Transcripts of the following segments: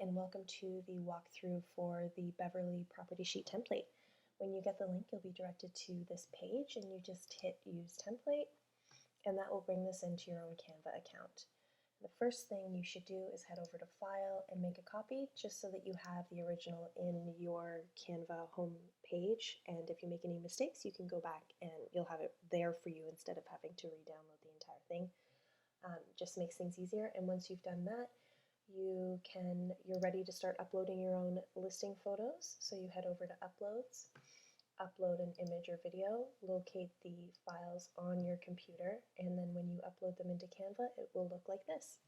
and welcome to the walkthrough for the Beverly Property Sheet template. When you get the link, you'll be directed to this page and you just hit Use Template, and that will bring this into your own Canva account. The first thing you should do is head over to File and make a copy, just so that you have the original in your Canva home page, and if you make any mistakes, you can go back and you'll have it there for you instead of having to re-download the entire thing. Just makes things easier, and once you've done that, you're ready to start uploading your own listing photos. So you head over to Uploads, upload an image or video, locate the files on your computer, and then when you upload them into Canva, it will look like this.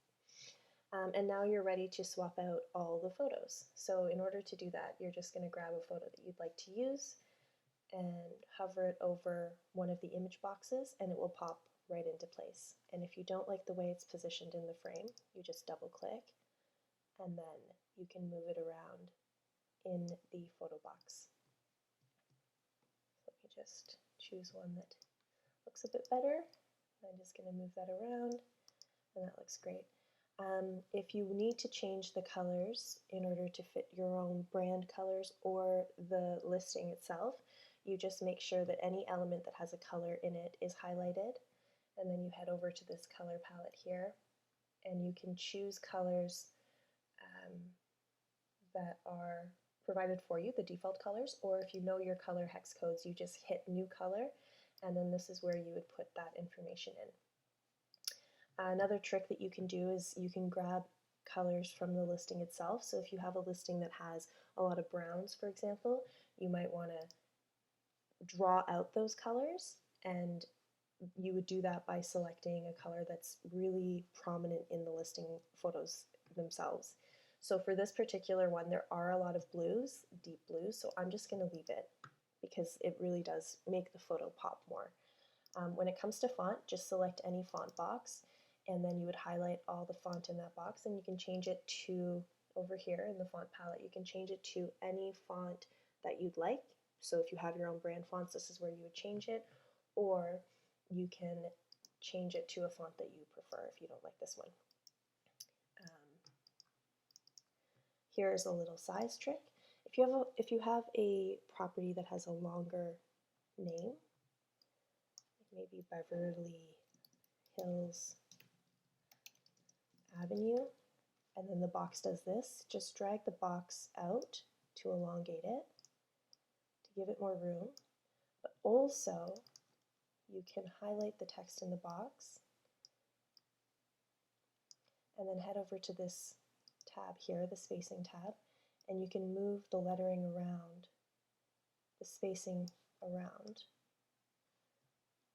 And now you're ready to swap out all the photos. So in order to do that, you're just going to grab a photo that you'd like to use and hover it over one of the image boxes, and it will pop right into place. And if you don't like the way it's positioned in the frame, you just double click and then you can move it around in the photo box. So let me just choose one that looks a bit better. I'm just going to move that around, and that looks great. If you need to change the colors in order to fit your own brand colors or the listing itself, you just make sure that any element that has a color in it is highlighted, and then you head over to this color palette here, and you can choose colors that are provided for you, the default colors, or if you know your color hex codes, you just hit New Color, and then this is where you would put that information in. Another trick that you can do is you can grab colors from the listing itself. So if you have a listing that has a lot of browns, for example, you might want to draw out those colors, and you would do that by selecting a color that's really prominent in the listing photos themselves. So for this particular one, there are a lot of blues, deep blues, so I'm just going to leave it because it really does make the photo pop more. When it comes to font, just select any font box, and then you would highlight all the font in that box, and you can change it to, over here in the font palette, you can change it to any font that you'd like. So if you have your own brand fonts, this is where you would change it, or you can change it to a font that you prefer if you don't like this one. Here's a little size trick. If you have a property that has a longer name, maybe Beverly Hills Avenue, and then the box does this, just drag the box out to elongate it, to give it more room, but also you can highlight the text in the box and then head over to this tab here, the spacing tab, and you can move the lettering around, the spacing around.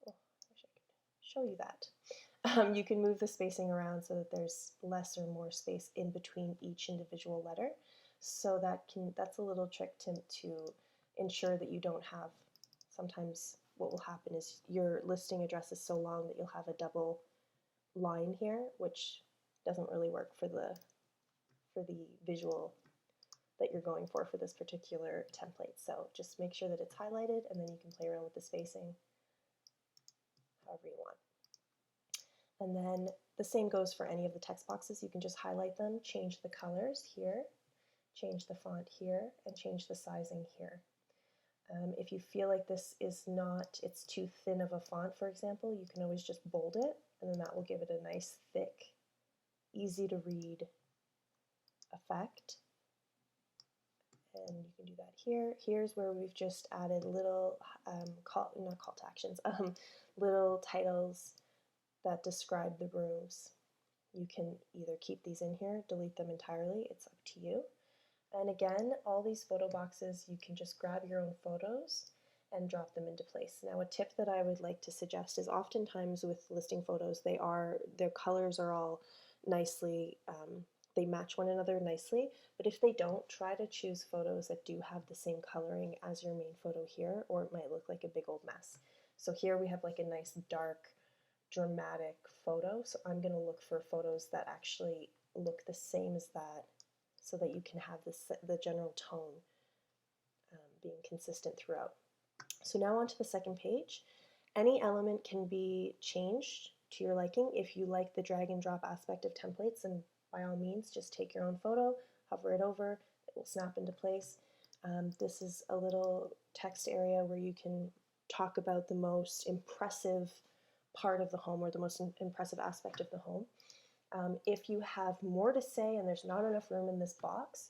Oh, I wish I could show you that. You can move the spacing around so that there's less or more space in between each individual letter. So that's a little trick to ensure that you don't have, sometimes what will happen is your listing address is so long that you'll have a double line here, which doesn't really work for the visual that you're going for this particular template. So just make sure that it's highlighted, and then you can play around with the spacing however you want. And then the same goes for any of the text boxes. You can just highlight them, change the colors here, change the font here, and change the sizing here. If you feel like this is it's too thin of a font, for example, you can always just bold it, and then that will give it a nice, thick, easy to read effect. And you can do that here. Here's where we've just added little not call to actions, little titles that describe the rooms. You can either keep these in here, delete them entirely, it's up to you. And again, all these photo boxes, you can just grab your own photos and drop them into place. Now, a tip that I would like to suggest is oftentimes with listing photos, their colors are all nicely, they match one another nicely, but if they don't, try to choose photos that do have the same coloring as your main photo here, or it might look like a big old mess. So here we have like a nice dark, dramatic photo, so I'm going to look for photos that actually look the same as that, so that you can have the general tone being consistent throughout. So now onto the second page. Any element can be changed to your liking. If you like the drag and drop aspect of templates, then by all means just take your own photo, hover it over, it will snap into place. This is a little text area where you can talk about the most impressive part of the home or the most impressive aspect of the home. If you have more to say and there's not enough room in this box,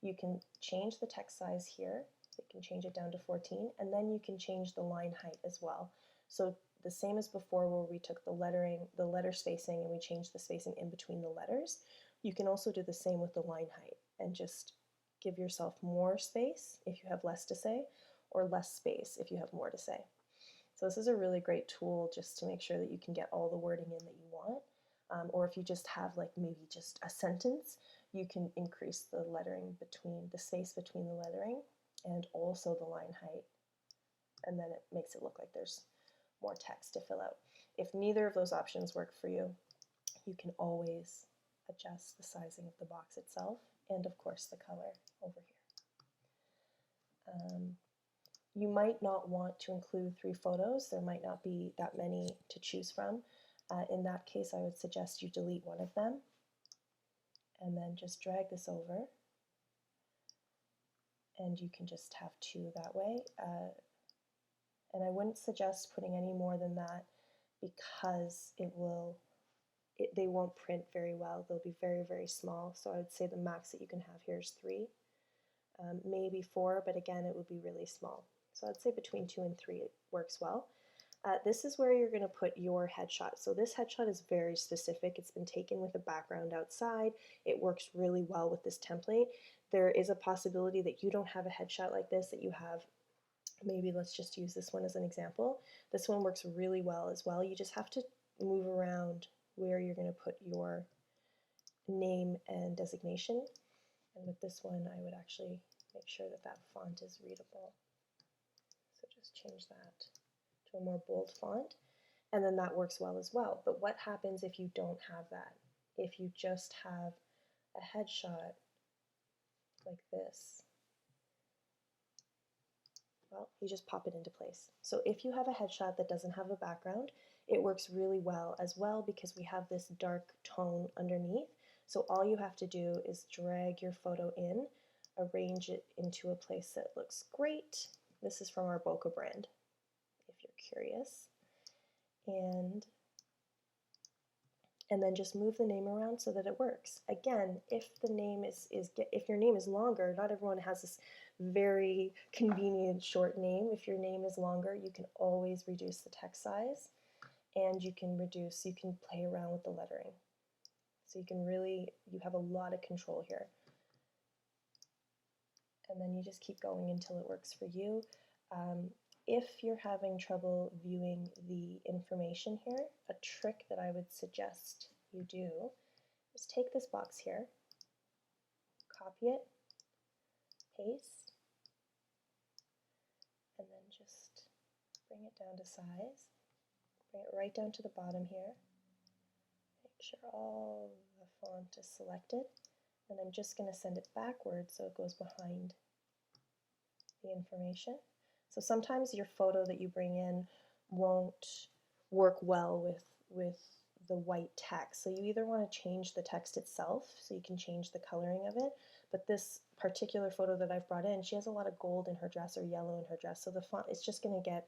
you can change the text size here. You can change it down to 14, and then you can change the line height as well. So the same as before where we took the letter spacing, and we changed the spacing in between the letters, you can also do the same with the line height and just give yourself more space if you have less to say, or less space if you have more to say. So this is a really great tool just to make sure that you can get all the wording in that you want. Or if you just have like maybe just a sentence, you can increase the lettering between the space between the lettering and also the line height, and then it makes it look like there's more text to fill out. If neither of those options work for you, you can always adjust the sizing of the box itself and of course the color over here. You might not want to include 3 photos. There might not be that many to choose from. In that case, I would suggest you delete one of them and then just drag this over, and you can just have 2 that way. And I wouldn't suggest putting any more than that because they won't print very well. They'll be very, very small. So I would say the max that you can have here is 3, maybe 4, but again, it would be really small. So I'd say between 2 and 3 works well. This is where you're going to put your headshot. So this headshot is very specific. It's been taken with a background outside. It works really well with this template. There is a possibility that you don't have a headshot like this, that you have, maybe let's just use this one as an example. This one works really well as well. You just have to move around where you're going to put your name and designation. And with this one, I would actually make sure that that font is readable. So just change that to a more bold font, and then that works well as well. But what happens if you don't have that? If you just have a headshot like this, well, you just pop it into place. So if you have a headshot that doesn't have a background, it works really well as well because we have this dark tone underneath. So all you have to do is drag your photo in, arrange it into a place that looks great. This is from our Bokeh brand, if you're curious. And then just move the name around so that it works. Again, if the name if your name is longer, not everyone has this very convenient short name. If your name is longer, you can always reduce the text size, and you can play around with the lettering. So you have a lot of control here. And then you just keep going until it works for you. If you're having trouble viewing the information here, a trick that I would suggest you do is take this box here, copy it, paste, and then just bring it down to size, bring it right down to the bottom here, make sure all the font is selected, and I'm just going to send it backwards so it goes behind the information. So sometimes your photo that you bring in won't work well with the white text. So you either want to change the text itself, so you can change the coloring of it, but this particular photo that I've brought in, she has a lot of gold in her dress or yellow in her dress, so the font, it's just going to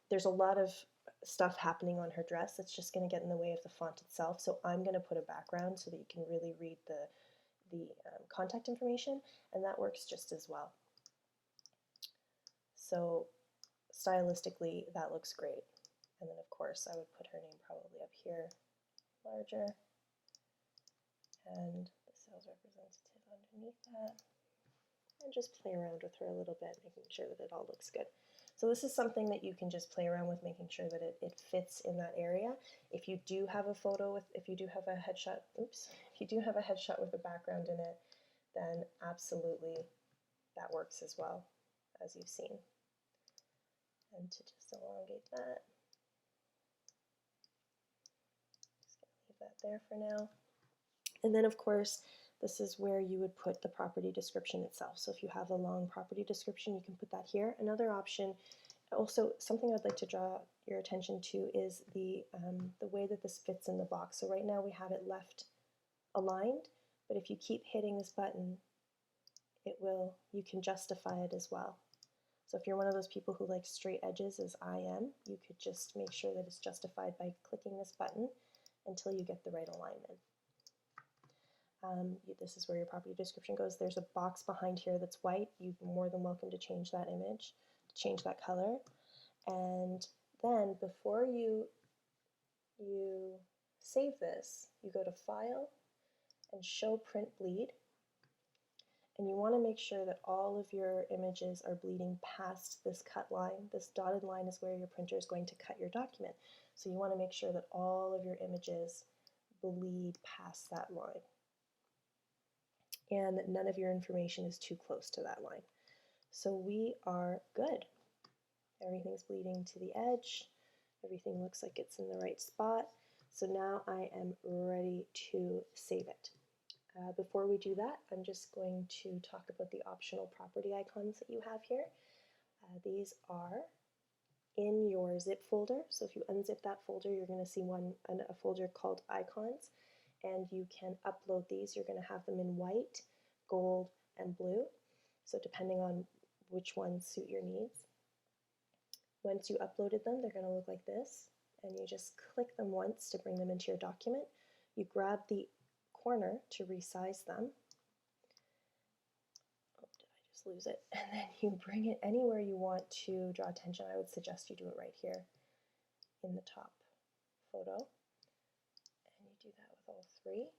there's a lot of stuff happening on her dress that's just going to get in the way of the font itself, so I'm going to put a background so that you can really read the contact information, and that works just as well. So stylistically, that looks great. And then of course I would put her name probably up here, larger, and the sales representative underneath that, and just play around with her a little bit, making sure that it all looks good. So this is something that you can just play around with, making sure that it fits in that area. If you do have a photo if you do have a headshot, if you do have a headshot with a background in it, then absolutely that works as well, as you've seen. And to just elongate that, just gonna leave that there for now. And then of course, this is where you would put the property description itself. So if you have a long property description, you can put that here. Another option, also something I'd like to draw your attention to, is the way that this fits in the box. So right now we have it left aligned, but if you keep hitting this button, you can justify it as well. So if you're one of those people who likes straight edges, as I am, you could just make sure that it's justified by clicking this button until you get the right alignment. This is where your property description goes. There's a box behind here that's white. You're more than welcome to change that image, to change that color. And then before you save this, you go to File and Show Print Bleed. And you want to make sure that all of your images are bleeding past this cut line. This dotted line is where your printer is going to cut your document. So you want to make sure that all of your images bleed past that line, and that none of your information is too close to that line. So we are good. Everything's bleeding to the edge. Everything looks like it's in the right spot. So now I am ready to save it. Before we do that, I'm just going to talk about the optional property icons that you have here. These are in your zip folder. So if you unzip that folder, you're going to see a folder called icons, and you can upload these. You're going to have them in white, gold, and blue. So depending on which ones suit your needs. Once you uploaded them, they're going to look like this, and you just click them once to bring them into your document. You grab the corner to resize them. Oh, did I just lose it? And then you bring it anywhere you want to draw attention. I would suggest you do it right here in the top photo. And you do that with all three.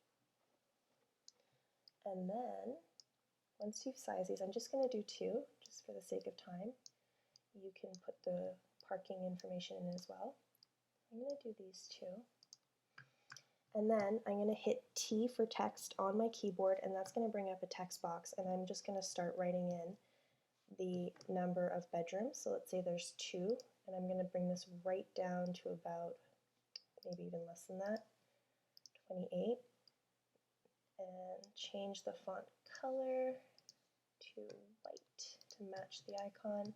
And then once you've sized these, I'm just going to do two, just for the sake of time. You can put the parking information in as well. I'm going to do these two. And then I'm going to hit T for text on my keyboard, and that's going to bring up a text box, and I'm just going to start writing in the number of bedrooms. So let's say there's 2, and I'm going to bring this right down to about, maybe even less than that, 28, and change the font color to white to match the icon.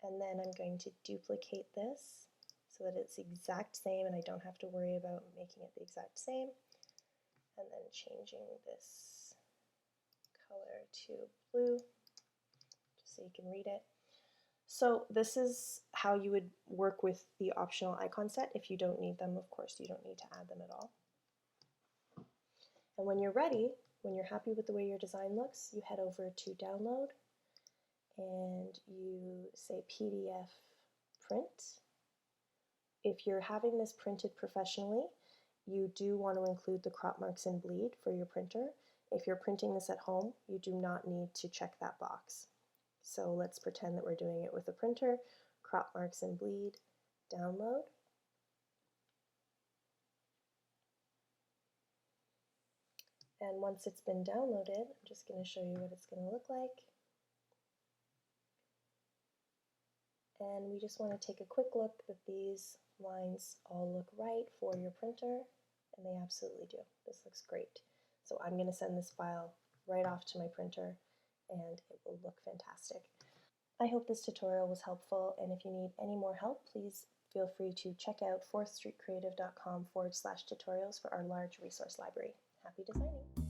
And then I'm going to duplicate this so that it's the exact same and I don't have to worry about making it the exact same. And then changing this color to blue, just so you can read it. So this is how you would work with the optional icon set. If you don't need them, of course, you don't need to add them at all. And when you're ready, when you're happy with the way your design looks, you head over to Download and you say PDF Print. If you're having this printed professionally, you do want to include the crop marks and bleed for your printer. If you're printing this at home, you do not need to check that box. So let's pretend that we're doing it with a printer. Crop marks and bleed, download. And once it's been downloaded, I'm just going to show you what it's going to look like. And we just want to take a quick look that these lines all look right for your printer, and they absolutely do. This looks great. So I'm going to send this file right off to my printer, and it will look fantastic. I hope this tutorial was helpful, and if you need any more help, please feel free to check out 4thstreetcreative.com/tutorials for our large resource library. Happy designing!